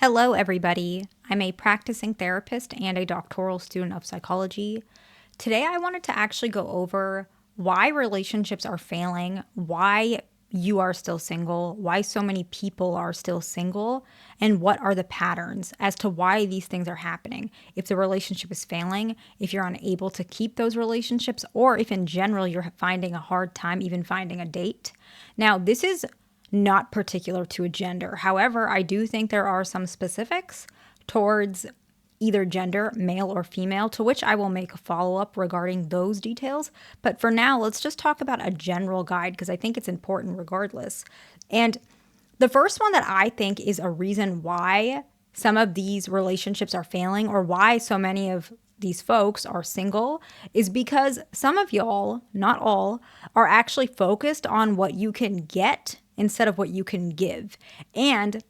Hello, everybody. I'm a practicing therapist and a doctoral student of psychology. Today, I wanted to actually go over why relationships are failing, why you are still single, why so many people are still single, and what are the patterns as to why these things are happening. If the relationship is failing, if you're unable to keep those relationships, or if in general you're finding a hard time even finding a date. Now, this is not particular to a gender. However, I do think there are some specifics towards either gender, male or female, to which I will make a follow-up regarding those details. But for now, let's just talk about a general guide because I think it's important regardless. And the first one that I think is a reason why some of these relationships are failing or why so many of these folks are single is because some of y'all, not all, are actually focused on what you can get instead of what you can give. And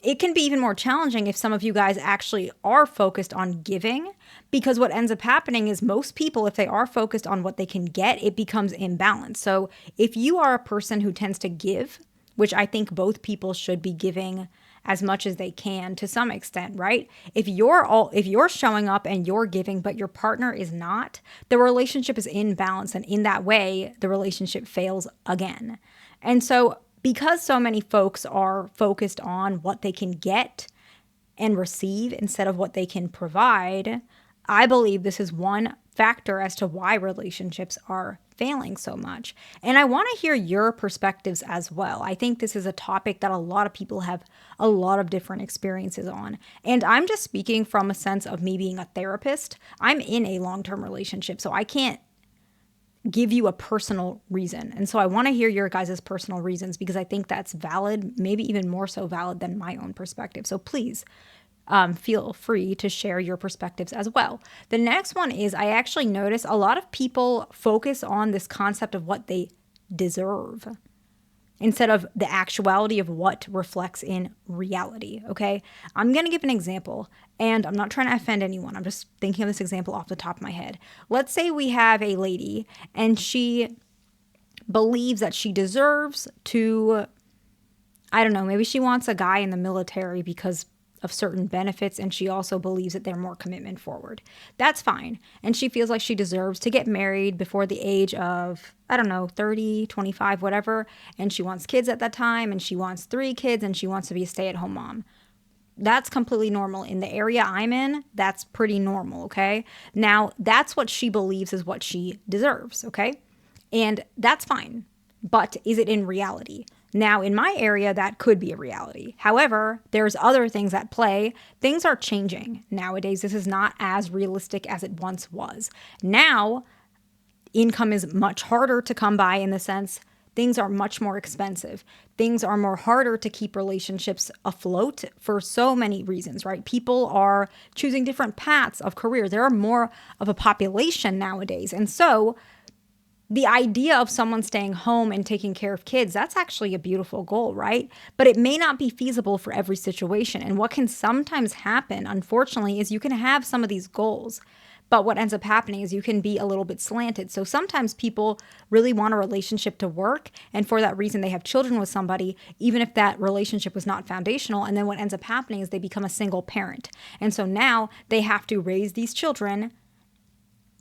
it can be even more challenging if some of you guys actually are focused on giving, because what ends up happening is most people, if they are focused on what they can get, it becomes imbalanced. So if you are a person who tends to give, which I think both people should be giving as much as they can to some extent, right? If you're showing up and you're giving, but your partner is not, the relationship is in balance. And in that way, the relationship fails again. And so because so many folks are focused on what they can get and receive instead of what they can provide, I believe this is one factor as to why relationships are failing so much. And I want to hear your perspectives as well. I think this is a topic that a lot of people have a lot of different experiences on. And I'm just speaking from a sense of me being a therapist. I'm in a long-term relationship, so I can't give you a personal reason. And so I want to hear your guys' personal reasons because I think that's valid, maybe even more so valid than my own perspective. So please feel free to share your perspectives as well. The next one is I actually notice a lot of people focus on this concept of what they deserve instead of the actuality of what reflects in reality, okay? I'm going to give an example, and I'm not trying to offend anyone. I'm just thinking of this example off the top of my head. Let's say we have a lady, and she believes that she deserves to, I don't know, maybe she wants a guy in the military because of certain benefits, and she also believes that they're more commitment forward. That's fine. And she feels like she deserves to get married before the age of, I don't know, 30, 25, whatever. And she wants kids at that time, and she wants 3 kids, and she wants to be a stay-at-home mom. That's completely normal. In the area I'm in, that's pretty normal, okay? Now, that's what she believes is what she deserves, okay? And that's fine. But is it in reality? Now, in my area, that could be a reality. However, there's other things at play. Things are changing nowadays. This is not as realistic as it once was. Now, income is much harder to come by in the sense things are much more expensive. Things are more harder to keep relationships afloat for so many reasons, right? People are choosing different paths of career. There are more of a population nowadays. And so the idea of someone staying home and taking care of kids, that's actually a beautiful goal, right? But it may not be feasible for every situation. And what can sometimes happen, unfortunately, is you can have some of these goals, but what ends up happening is you can be a little bit slanted. So sometimes people really want a relationship to work, and for that reason, they have children with somebody, even if that relationship was not foundational. And then what ends up happening is they become a single parent. And so now they have to raise these children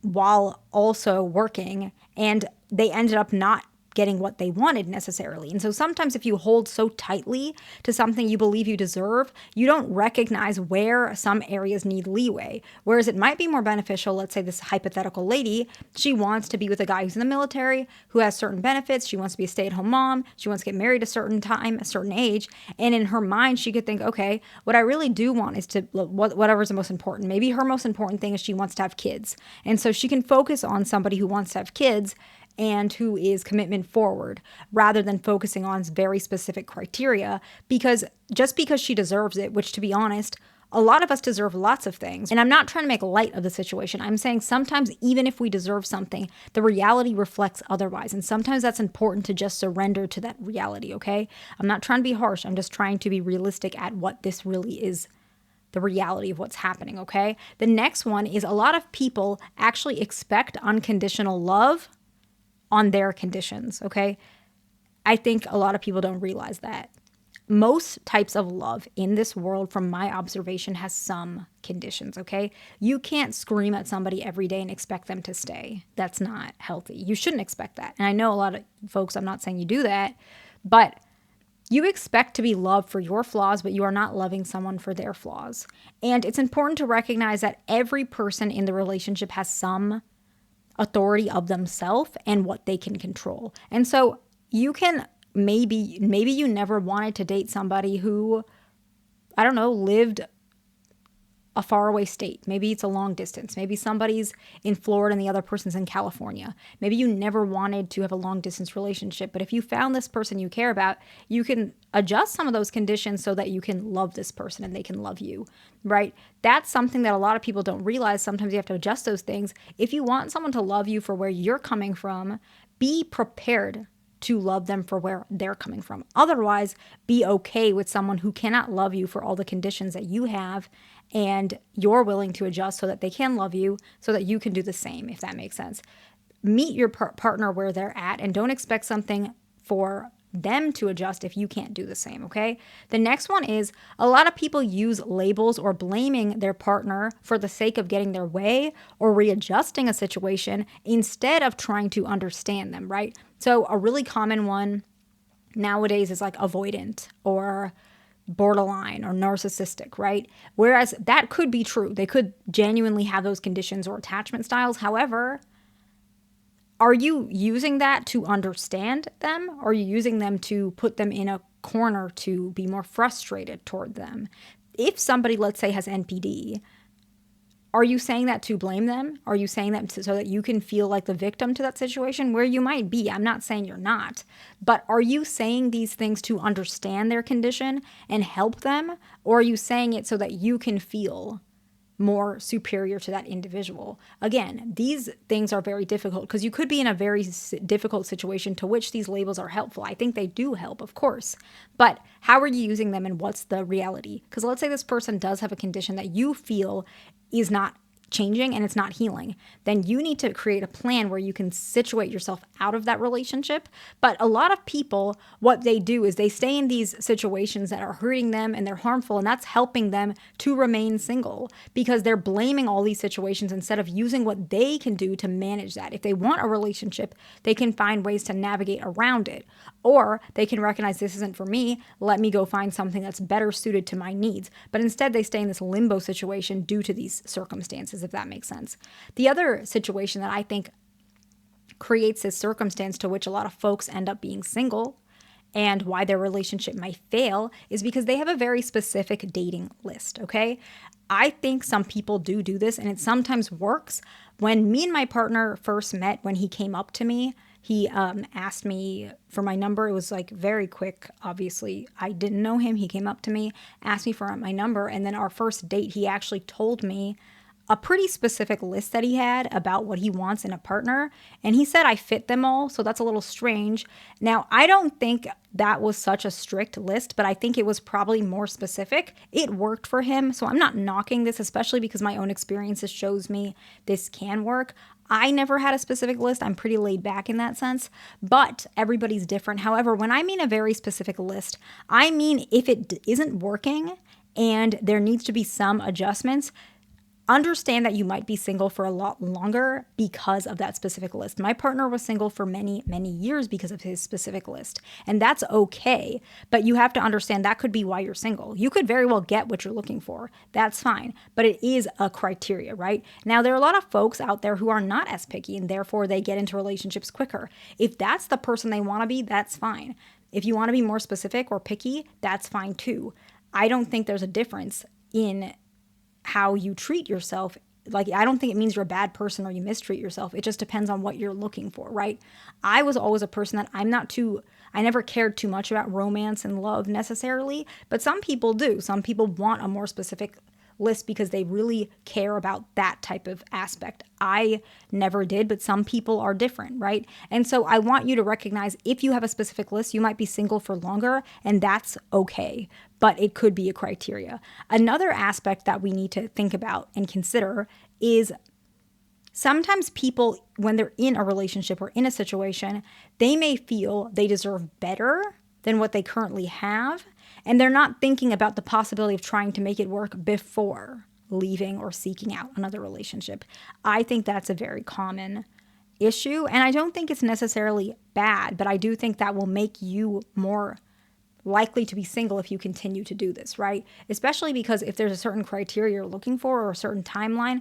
while also working, and they ended up not getting what they wanted necessarily. And so sometimes if you hold so tightly to something you believe you deserve, you don't recognize where some areas need leeway. Whereas it might be more beneficial, let's say this hypothetical lady, she wants to be with a guy who's in the military, who has certain benefits, she wants to be a stay-at-home mom, she wants to get married a certain time, a certain age, and in her mind she could think, okay, what I really do want is to, whatever's the most important. Maybe her most important thing is she wants to have kids. And so she can focus on somebody who wants to have kids and who is commitment forward rather than focusing on very specific criteria, because just because she deserves it, which to be honest, a lot of us deserve lots of things. And I'm not trying to make light of the situation. I'm saying sometimes even if we deserve something, the reality reflects otherwise. And sometimes that's important to just surrender to that reality, okay? I'm not trying to be harsh. I'm just trying to be realistic at what this really is, the reality of what's happening, okay? The next one is a lot of people actually expect unconditional love on their conditions, okay? I think a lot of people don't realize that. most types of love in this world, from my observation, has some conditions, okay? You can't scream at somebody every day and expect them to stay. That's not healthy. You shouldn't expect that. And I know a lot of folks, I'm not saying you do that, but you expect to be loved for your flaws, but you are not loving someone for their flaws. And it's important to recognize that every person in the relationship has some authority of themselves and what they can control. And so you can maybe you never wanted to date somebody who, I don't know, lived a faraway state. Maybe it's a long distance. Maybe somebody's in Florida and the other person's in California. Maybe you never wanted to have a long distance relationship, but if you found this person you care about, you can adjust some of those conditions so that you can love this person and they can love you, right? That's something that a lot of people don't realize. Sometimes you have to adjust those things. If you want someone to love you for where you're coming from, be prepared to love them for where they're coming from. Otherwise, be okay with someone who cannot love you for all the conditions that you have, and you're willing to adjust so that they can love you, so that you can do the same, if that makes sense. Meet your partner where they're at and don't expect something for them to adjust if you can't do the same, okay? The next one is, a lot of people use labels or blaming their partner for the sake of getting their way or readjusting a situation instead of trying to understand them, right? So a really common one nowadays is like avoidant or borderline or narcissistic, right? Whereas that could be true. They could genuinely have those conditions or attachment styles. However, are you using that to understand them? Or are you using them to put them in a corner to be more frustrated toward them? If somebody, let's say, has NPD, are you saying that to blame them? Are you saying that so that you can feel like the victim to that situation, where you might be? I'm not saying you're not. But are you saying these things to understand their condition and help them? Or are you saying it so that you can feel more superior to that individual? Again, these things are very difficult because you could be in a very difficult situation to which these labels are helpful. I think they do help, of course. But how are you using them and what's the reality? Because let's say this person does have a condition that you feel is not changing and it's not healing, then you need to create a plan where you can situate yourself out of that relationship. But a lot of people, what they do is they stay in these situations that are hurting them and they're harmful, and that's helping them to remain single because they're blaming all these situations instead of using what they can do to manage that. If they want a relationship, they can find ways to navigate around it, or they can recognize, this isn't for me, let me go find something that's better suited to my needs. But instead they stay in this limbo situation due to these circumstances, if that makes sense. The other situation that I think creates this circumstance to which a lot of folks end up being single and why their relationship might fail is because they have a very specific dating list, okay? I think some people do this, and it sometimes works. When me and my partner first met, when he came up to me, he asked me for my number. It was like very quick. Obviously, I didn't know him. He came up to me, asked me for my number, and then our first date, he actually told me a pretty specific list that he had about what he wants in a partner. And he said I fit them all, so that's a little strange. Now, I don't think that was such a strict list, but I think it was probably more specific. It worked for him, so I'm not knocking this, especially because my own experiences shows me this can work. I never had a specific list. I'm pretty laid back in that sense, but everybody's different. However, when I mean a very specific list, I mean if it isn't working and there needs to be some adjustments, understand that you might be single for a lot longer because of that specific list. My partner was single for many, many years because of his specific list. And that's okay. But you have to understand that could be why you're single. You could very well get what you're looking for. That's fine. But it is a criteria, right? Now, there are a lot of folks out there who are not as picky and therefore they get into relationships quicker. If that's the person they want to be, that's fine. If you want to be more specific or picky, that's fine too. I don't think there's a difference in how you treat yourself. Like, I don't think it means you're a bad person or you mistreat yourself. It just depends on what you're looking for, right? I was always a person that I never cared too much about romance and love necessarily, but some people do. Some people want a more specific list because they really care about that type of aspect. I never did, but some people are different, right? And so I want you to recognize if you have a specific list, you might be single for longer, and that's okay, but it could be a criteria. Another aspect that we need to think about and consider is sometimes people, when they're in a relationship or in a situation, they may feel they deserve better than what they currently have. And they're not thinking about the possibility of trying to make it work before leaving or seeking out another relationship. I think that's a very common issue. And I don't think it's necessarily bad, but I do think that will make you more likely to be single if you continue to do this, right? Especially because if there's a certain criteria you're looking for or a certain timeline,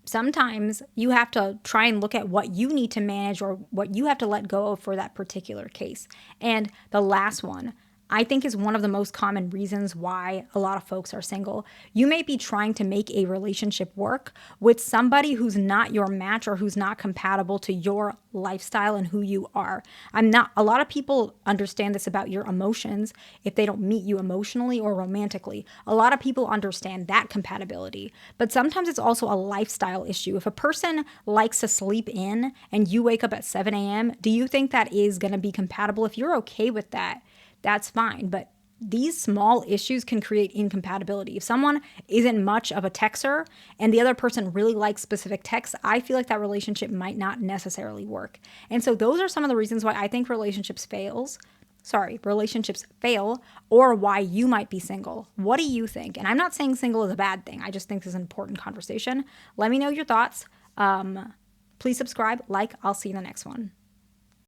sometimes you have to try and look at what you need to manage or what you have to let go of for that particular case. And the last one, I think, is one of the most common reasons why a lot of folks are single. You may be trying to make a relationship work with somebody who's not your match or who's not compatible to your lifestyle and who you are. A lot of people understand this about your emotions if they don't meet you emotionally or romantically. A lot of people understand that compatibility, but sometimes it's also a lifestyle issue. If a person likes to sleep in and you wake up at 7 a.m., do you think that is going to be compatible? If you're okay with that, that's fine. But these small issues can create incompatibility. If someone isn't much of a texter and the other person really likes specific texts, I feel like that relationship might not necessarily work. And so those are some of the reasons why I think relationships fail, or why you might be single. What do you think? And I'm not saying single is a bad thing. I just think this is an important conversation. Let me know your thoughts. Please subscribe, like. I'll see you in the next one.